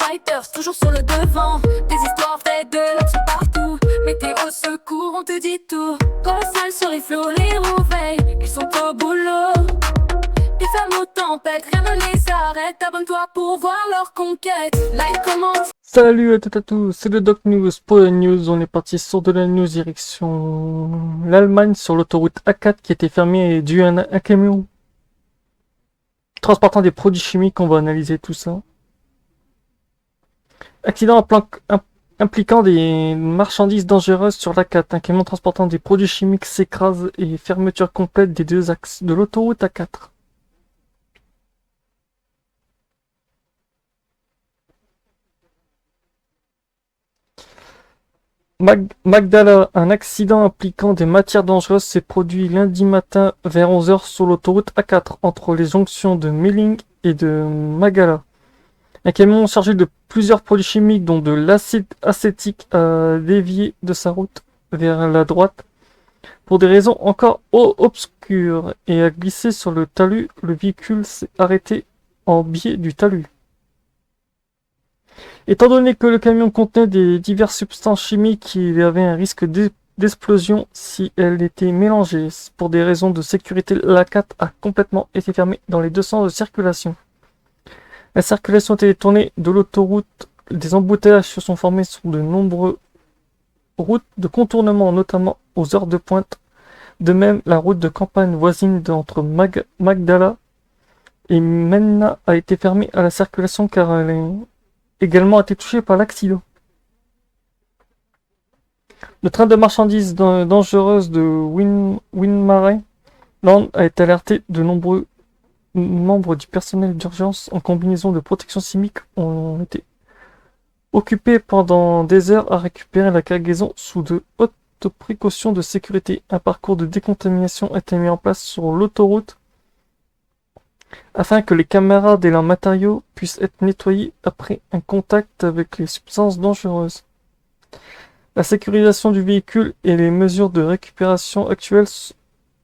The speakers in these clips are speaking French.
fighters, toujours sur le devant. Des histoires vraies de l'action partout. Météo secours, on te dit tout. Quand la salle se rifle, les réveille, ils sont au boulot. Des fermes aux tempêtes, rien ne les arrête. Abonne-toi pour voir leur conquête. Like, comment. Salut à toutes et à tous, c'est le Doc News. Pour la news, on est parti sur de la news direction l'Allemagne sur l'autoroute A4 qui était fermée et dû à un camion transportant des produits chimiques. On va analyser tout ça. Accident impliquant des marchandises dangereuses sur l'A4. Un camion transportant des produits chimiques s'écrase et fermeture complète des deux axes de l'autoroute A4. Magdala, un accident impliquant des matières dangereuses s'est produit lundi matin vers 11h sur l'autoroute A4 entre les jonctions de Melling et de Magdala. Un camion chargé de plusieurs produits chimiques dont de l'acide acétique a dévié de sa route vers la droite pour des raisons encore obscures et a glissé sur le talus. Le véhicule s'est arrêté en biais du talus. Étant donné que le camion contenait des diverses substances chimiques, il y avait un risque d'explosion si elles étaient mélangées. Pour des raisons de sécurité, l'A4 a complètement été fermée dans les deux sens de circulation. La circulation a été tournée de l'autoroute. Des embouteillages se sont formés sur de nombreuses routes de contournement, notamment aux heures de pointe. De même, la route de campagne voisine entre Magdala et Menna a été fermée à la circulation car elle est également été touché par l'accident. Le train de marchandises dangereuses de Winmare Land a été alerté. De nombreux membres du personnel d'urgence en combinaison de protection chimique ont été occupés pendant des heures à récupérer la cargaison sous de hautes précautions de sécurité. Un parcours de décontamination a été mis en place sur l'autoroute afin que les camarades et leurs matériaux puissent être nettoyés après un contact avec les substances dangereuses. La sécurisation du véhicule et les mesures de récupération actuelles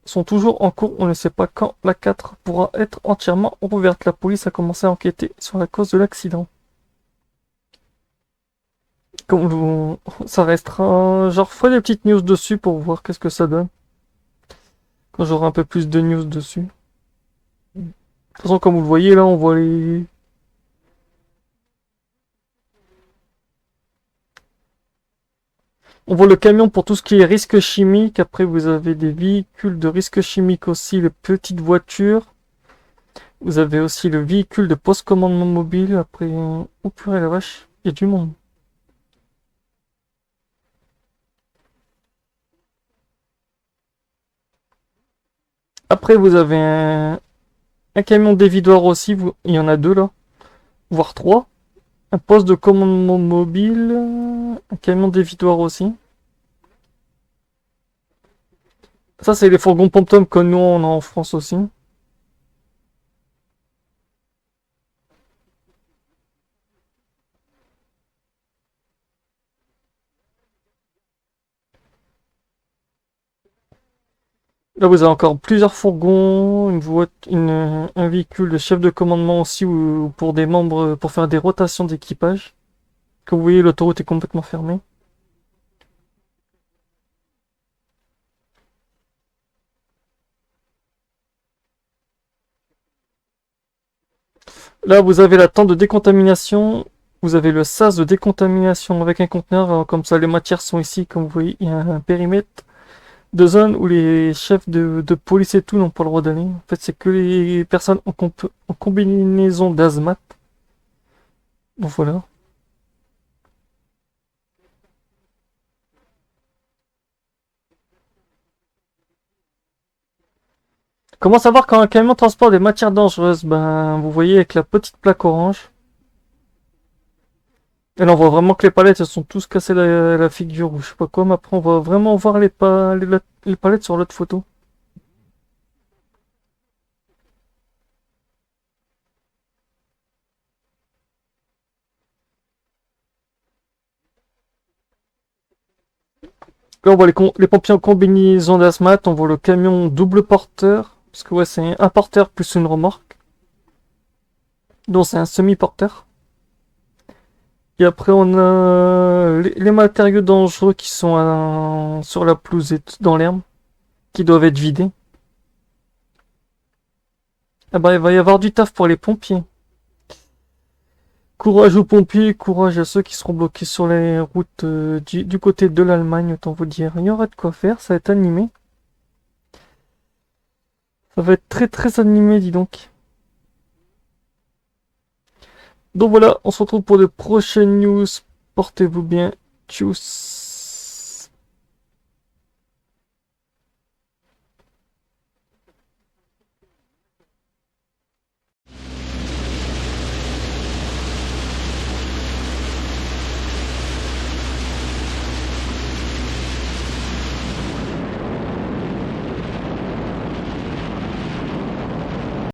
sont toujours en cours. On ne sait pas quand l'A4 pourra être entièrement rouverte. La police a commencé à enquêter sur la cause de l'accident. Comme ça restera, genre, ferai des petites news dessus pour voir qu'est-ce que ça donne. Quand j'aurai un peu plus de news dessus. De toute façon, comme vous le voyez, là, on voit les... On voit le camion pour tout ce qui est risque chimique. Après, vous avez des véhicules de risque chimique aussi, les petites voitures. Vous avez aussi le véhicule de post-commandement mobile. Après, oh purée la vache, il y a du monde. Après, vous avez un camion dévidoir aussi, il y en a deux là, voire trois. Un poste de commandement mobile, un camion dévidoir aussi. Ça, c'est les fourgons Pom-Tom que nous on a en France aussi. Là, vous avez encore plusieurs fourgons, un véhicule de chef de commandement aussi, ou pour des membres, pour faire des rotations d'équipage. Comme vous voyez, l'autoroute est complètement fermée. Là, vous avez la tente de décontamination. Vous avez le sas de décontamination avec un conteneur. Comme ça, les matières sont ici. Comme vous voyez, il y a un périmètre de zone où les chefs de police et tout n'ont pas le droit d'aller. En fait, c'est que les personnes en combinaison d'azmat. Donc voilà. Comment savoir quand un camion transporte des matières dangereuses? Ben, vous voyez avec la petite plaque orange. Et là, on voit vraiment que les palettes, elles sont tous cassées la figure ou je sais pas quoi, mais après, on va vraiment voir les palettes sur l'autre photo. Là, on voit les pompiers en combinaison d'azmat, on voit le camion double porteur, parce que ouais, c'est un porteur plus une remorque. Donc c'est un semi-porteur. Et après, on a les matériaux dangereux qui sont sur la pelouse et dans l'herbe, qui doivent être vidés. Ah bah, il va y avoir du taf pour les pompiers. Courage aux pompiers, courage à ceux qui seront bloqués sur les routes du côté de l'Allemagne, autant vous dire. Il y aura de quoi faire, ça va être animé. Ça va être très très animé, dis donc. Donc voilà, on se retrouve pour de prochaines news. Portez-vous bien. Tchuss.